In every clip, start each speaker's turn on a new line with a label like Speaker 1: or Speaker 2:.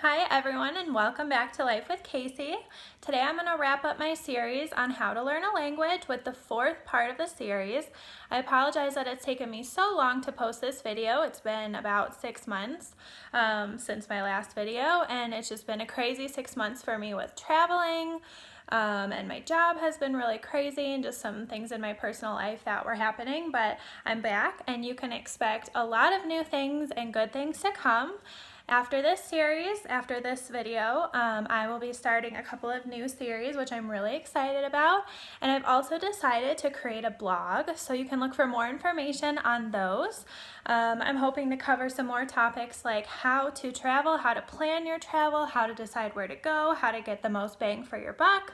Speaker 1: Hi everyone and welcome back to Life with Casey. Today I'm going to wrap up my series on how to learn a language with the fourth part of the series. I apologize that it's taken me so long to post this video. It's been about 6 months since my last video, and it's just been a crazy 6 months for me with traveling. And my job has been really crazy and just some things in my personal life that were happening, but I'm back and you can expect a lot of new things and good things to come. After this series, after this video, I will be starting a couple of new series, which I'm really excited about. And I've also decided to create a blog, so you can look for more information on those. I'm hoping to cover some more topics like how to travel, how to plan your travel, how to decide where to go, how to get the most bang for your buck.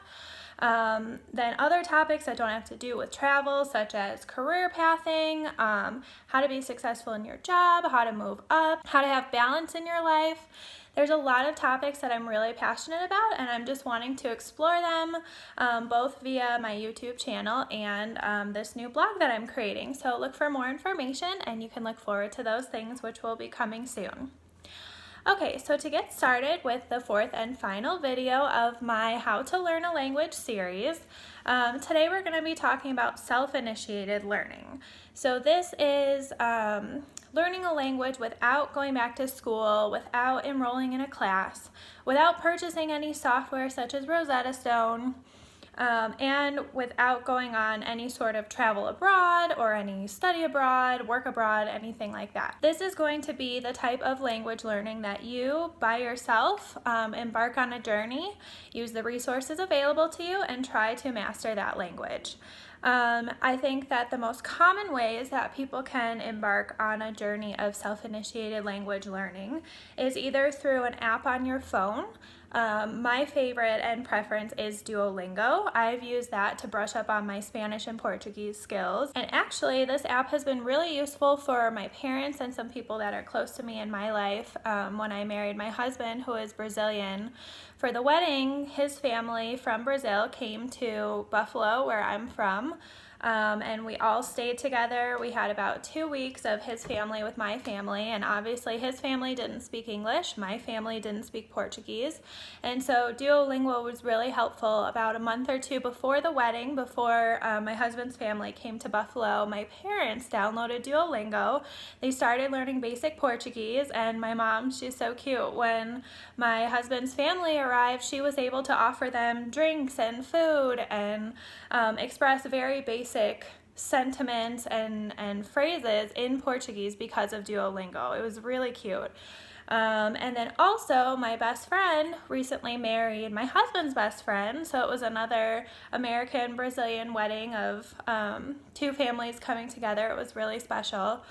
Speaker 1: Then other topics that don't have to do with travel, such as career pathing, how to be successful in your job, how to move up, how to have balance in your life. There's a lot of topics that I'm really passionate about, and I'm just wanting to explore them both via my YouTube channel and this new blog that I'm creating. So look for more information and you can look forward to those things, which will be coming soon. Okay, so to get started with the fourth and final video of my How to Learn a Language series, today we're going to be talking about self-initiated learning. So this is learning a language without going back to school, without enrolling in a class, without purchasing any software such as Rosetta Stone, and without going on any sort of travel abroad or any study abroad, work abroad, anything like that. This is going to be the type of language learning that you, by yourself, embark on a journey, use the resources available to you, and try to master that language. I think that the most common ways that people can embark on a journey of self-initiated language learning is either through an app on your phone. My favorite and preference is Duolingo. I've used that to brush up on my Spanish and Portuguese skills. And actually, this app has been really useful for my parents and some people that are close to me in my life. When I married my husband, who is Brazilian, for the wedding, his family from Brazil came to Buffalo, where I'm from. And we all stayed together. We had about 2 weeks of his family with my family, and obviously his family didn't speak English, my family didn't speak Portuguese, and so Duolingo was really helpful. About a month or two before the wedding, before my husband's family came to Buffalo, my parents downloaded Duolingo. They started learning basic Portuguese, and my mom, she's so cute. When my husband's family arrived, she was able to offer them drinks and food and express very basic sentiments and phrases in Portuguese because of Duolingo. It was really cute. And then also my best friend recently married my husband's best friend, so it was another American-Brazilian wedding of two families coming together. It was really special.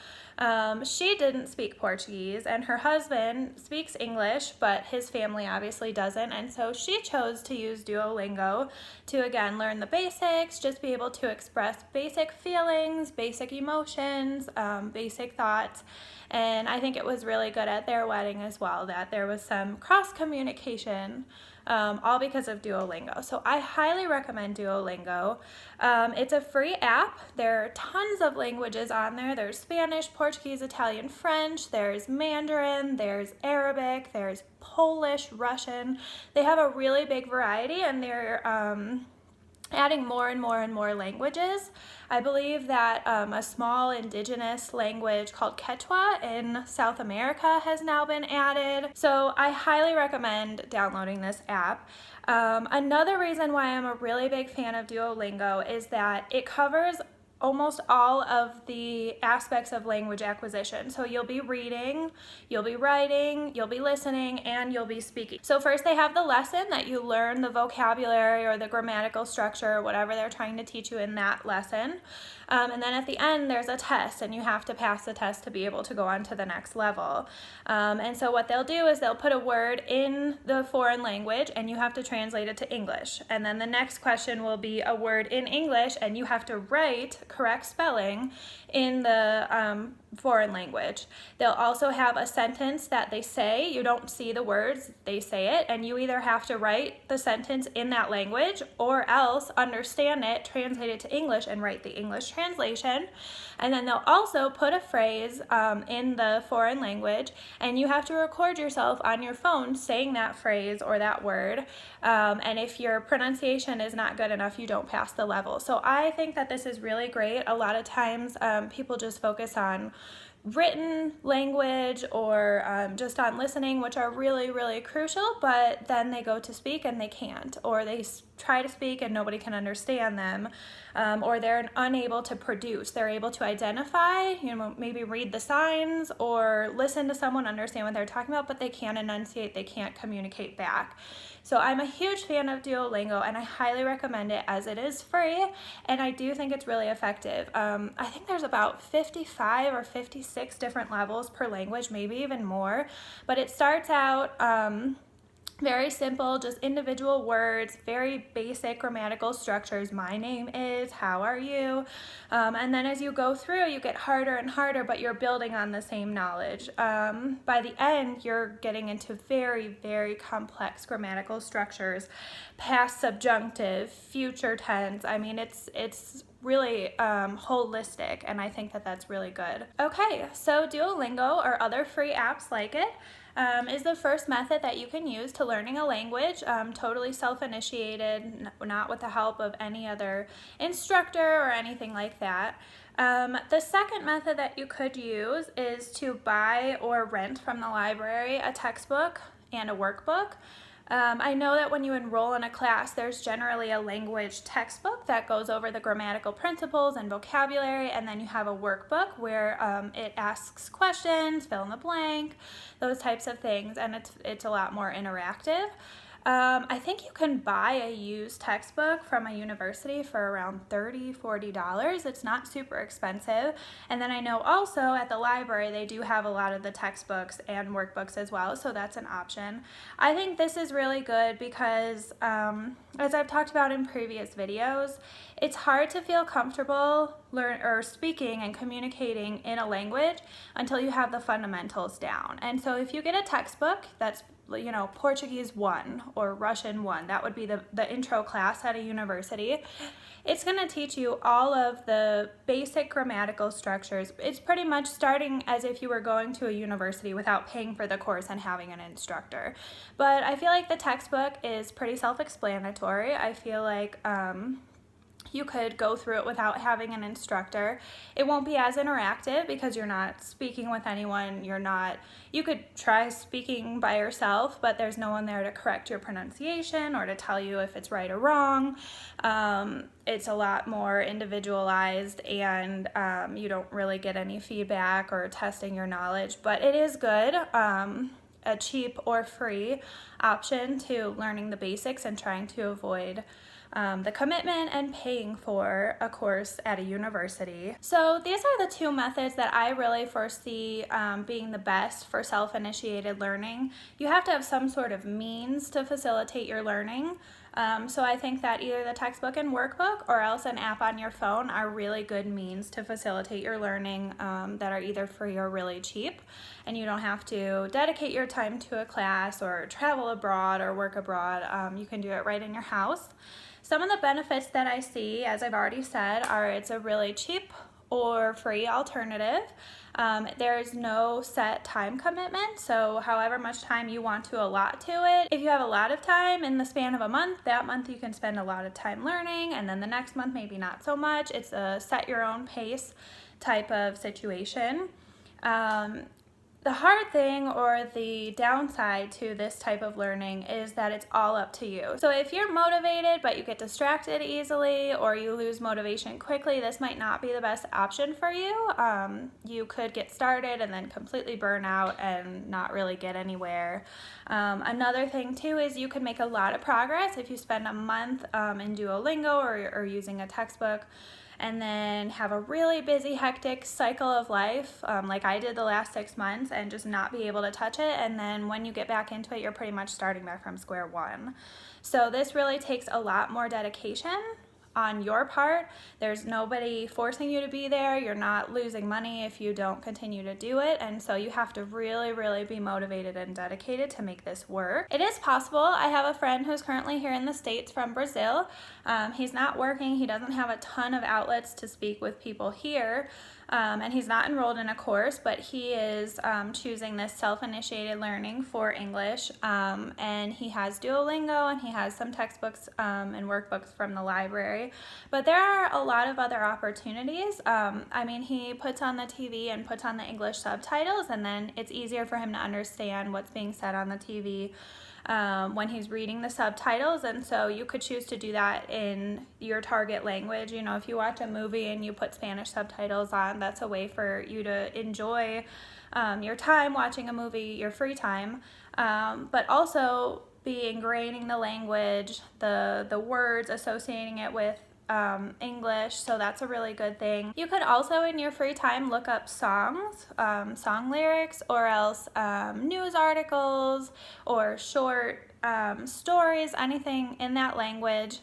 Speaker 1: She didn't speak Portuguese, and her husband speaks English, but his family obviously doesn't, and so she chose to use Duolingo to, again, learn the basics, just be able to express basic feelings, basic emotions, basic thoughts. And I think it was really good at their wedding as well, that there was some cross-communication, all because of Duolingo. So I highly recommend Duolingo. It's a free app. There are tons of languages on there. There's Spanish, Portuguese, Italian, French, there's Mandarin, there's Arabic, there's Polish, Russian. They have a really big variety, and they're adding more and more and more languages. I believe that a small indigenous language called Quechua in South America has now been added. So I highly recommend downloading this app. Another reason why I'm a really big fan of Duolingo is that it covers almost all of the aspects of language acquisition. So you'll be reading, you'll be writing, you'll be listening, and you'll be speaking. So first they have the lesson that you learn the vocabulary or the grammatical structure or whatever they're trying to teach you in that lesson. And then at the end there's a test, and you have to pass the test to be able to go on to the next level. And so what they'll do is they'll put a word in the foreign language and you have to translate it to English. And then the next question will be a word in English and you have to write correct spelling in the foreign language. They'll also have a sentence that they say. You don't see the words, they say it, and you either have to write the sentence in that language or else understand it, translate it to English, and write the English translation. And then they'll also put a phrase in the foreign language, and you have to record yourself on your phone saying that phrase or that word. And if your pronunciation is not good enough, you don't pass the level. So I think that this is really great. A lot of times people just focus on written language or just on listening, which are really, really crucial, but then they go to speak and they can't, or they try to speak and nobody can understand them, or they're unable to produce. They're able to identify, maybe read the signs or listen to someone, understand what they're talking about, but they can't enunciate, they can't communicate back. So I'm a huge fan of Duolingo, and I highly recommend it as it is free, and I do think it's really effective. I think there's about 55 or 56 different levels per language, maybe even more, but it starts out very simple, just individual words, very basic grammatical structures. My name is, how are you? And then as you go through, you get harder and harder, but you're building on the same knowledge. By the end, you're getting into very, very complex grammatical structures, past subjunctive, future tense. I mean, it's really holistic, and I think that that's really good. Okay, so Duolingo or other free apps like it is the first method that you can use to learning a language, totally self-initiated, not with the help of any other instructor or anything like that. The second method that you could use is to buy or rent from the library a textbook and a workbook. I know that when you enroll in a class, there's generally a language textbook that goes over the grammatical principles and vocabulary, and then you have a workbook where it asks questions, fill in the blank, those types of things, and it's a lot more interactive. I think you can buy a used textbook from a university for around $30, $40. It's not super expensive. And then I know also at the library they do have a lot of the textbooks and workbooks as well, so that's an option. I think this is really good because as I've talked about in previous videos, it's hard to feel comfortable speaking and communicating in a language until you have the fundamentals down. And so if you get a textbook that's Portuguese 1 or Russian 1, that would be the intro class at a university. It's going to teach you all of the basic grammatical structures. It's pretty much starting as if you were going to a university without paying for the course and having an instructor. But I feel like the textbook is pretty self-explanatory. I feel like you could go through it without having an instructor. It won't be as interactive because you're not speaking with anyone. You could try speaking by yourself, but there's no one there to correct your pronunciation or to tell you if it's right or wrong. It's a lot more individualized, and you don't really get any feedback or testing your knowledge, but it is good. A cheap or free option to learning the basics and trying to avoid the commitment and paying for a course at a university. So these are the two methods that I really foresee being the best for self-initiated learning. You have to have some sort of means to facilitate your learning. So I think that either the textbook and workbook or else an app on your phone are really good means to facilitate your learning that are either free or really cheap. And you don't have to dedicate your time to a class or travel abroad or work abroad. You can do it right in your house. Some of the benefits that I see, as I've already said, are it's a really cheap or free alternative. There's no set time commitment, so however much time you want to allot to it. If you have a lot of time in the span of a month, that month you can spend a lot of time learning, and then the next month maybe not so much. It's a set your own pace type of situation. The hard thing or the downside to this type of learning is that it's all up to you. So if you're motivated but you get distracted easily or you lose motivation quickly, this might not be the best option for you. You could get started and then completely burn out and not really get anywhere. Another thing too is you could make a lot of progress if you spend a month in Duolingo or using a textbook, and then have a really busy, hectic cycle of life like I did the last 6 months and just not be able to touch it. And then when you get back into it, you're pretty much starting back from square one. So this really takes a lot more dedication on your part. There's nobody forcing you to be there. You're not losing money if you don't continue to do it, and so you have to really, really be motivated and dedicated to make this work. It is possible. I have a friend who's currently here in the States from Brazil. He's not working. He doesn't have a ton of outlets to speak with people here, and he's not enrolled in a course, but he is choosing this self-initiated learning for English, and he has Duolingo and he has some textbooks and workbooks from the library, but there are a lot of other opportunities. I mean, he puts on the TV and puts on the English subtitles, and then it's easier for him to understand what's being said on the TV when he's reading the subtitles, and so you could choose to do that in your target language. You know, if you watch a movie and you put Spanish subtitles on, that's a way for you to enjoy your time watching a movie, your free time, but also be ingraining the language, the words, associating it with English, so that's a really good thing. You could also in your free time look up songs, song lyrics, or else news articles or short stories, anything in that language.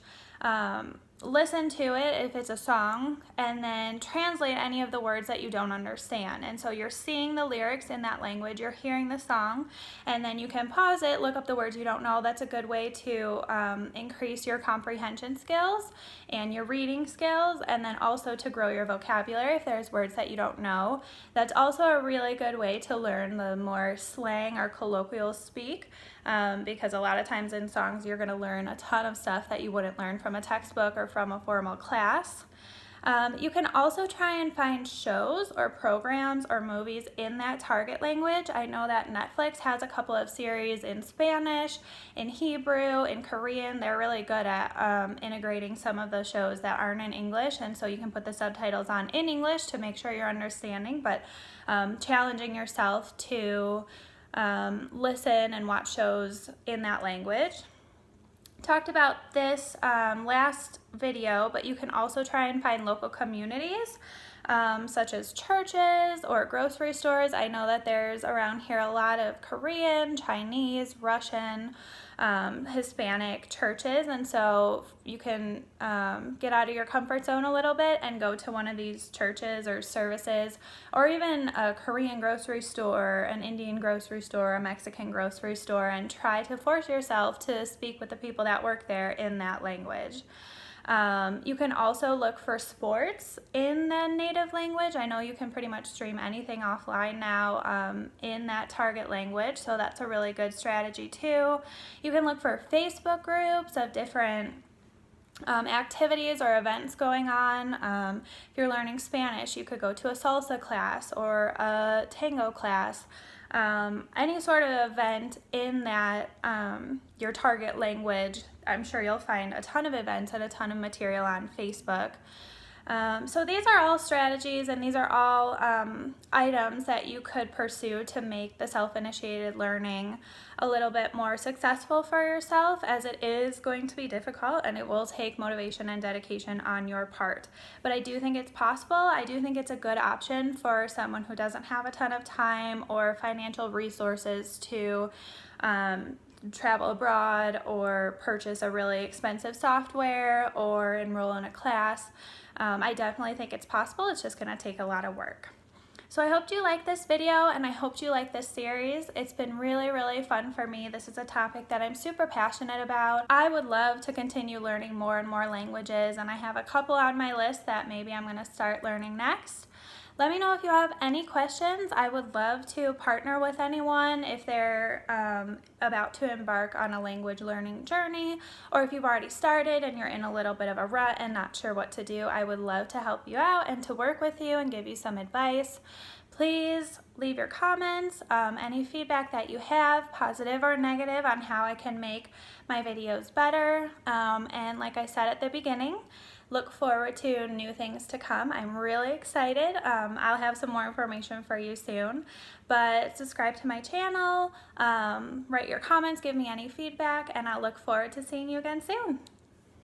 Speaker 1: Listen to it if it's a song, and then translate any of the words that you don't understand. And so you're seeing the lyrics in that language, you're hearing the song, and then you can pause it, look up the words you don't know. That's a good way to increase your comprehension skills and your reading skills, and then also to grow your vocabulary if there's words that you don't know. That's also a really good way to learn the more slang or colloquial speak, because a lot of times in songs you're going to learn a ton of stuff that you wouldn't learn from a textbook or from a formal class. You can also try and find shows or programs or movies in that target language. I know that Netflix has a couple of series in Spanish, in Hebrew, in Korean. They're really good at integrating some of the shows that aren't in English, and so you can put the subtitles on in English to make sure you're understanding, but challenging yourself to listen and watch shows in that language. Talked about this last video, but you can also try and find local communities such as churches or grocery stores. I know that there's around here a lot of Korean, Chinese, Russian, Hispanic churches, and so you can get out of your comfort zone a little bit and go to one of these churches or services, or even a Korean grocery store, an Indian grocery store, a Mexican grocery store, and try to force yourself to speak with the people that work there in that language. You can also look for sports in the native language. I know you can pretty much stream anything offline now in that target language, so that's a really good strategy too. You can look for Facebook groups of different activities or events going on. If you're learning Spanish, you could go to a salsa class or a tango class. Any sort of event in that your target language. I'm sure you'll find a ton of events and a ton of material on Facebook. So these are all strategies, and these are all items that you could pursue to make the self-initiated learning a little bit more successful for yourself, as it is going to be difficult and it will take motivation and dedication on your part. But I do think it's possible. I do think it's a good option for someone who doesn't have a ton of time or financial resources to travel abroad or purchase a really expensive software or enroll in a class. I definitely think it's possible. It's just going to take a lot of work. So I hope you like this video, and I hope you like this series. It's been really, really fun for me. This is a topic that I'm super passionate about. I would love to continue learning more and more languages, and I have a couple on my list that maybe I'm going to start learning next. Let me know if you have any questions. I would love to partner with anyone if they're about to embark on a language learning journey, or if you've already started and you're in a little bit of a rut and not sure what to do. I would love to help you out and to work with you and give you some advice. Please leave your comments, any feedback that you have, positive or negative, on how I can make my videos better. And like I said at the beginning, look forward to new things to come. I'm really excited. I'll have some more information for you soon. But subscribe to my channel, write your comments, give me any feedback, and I'll look forward to seeing you again soon.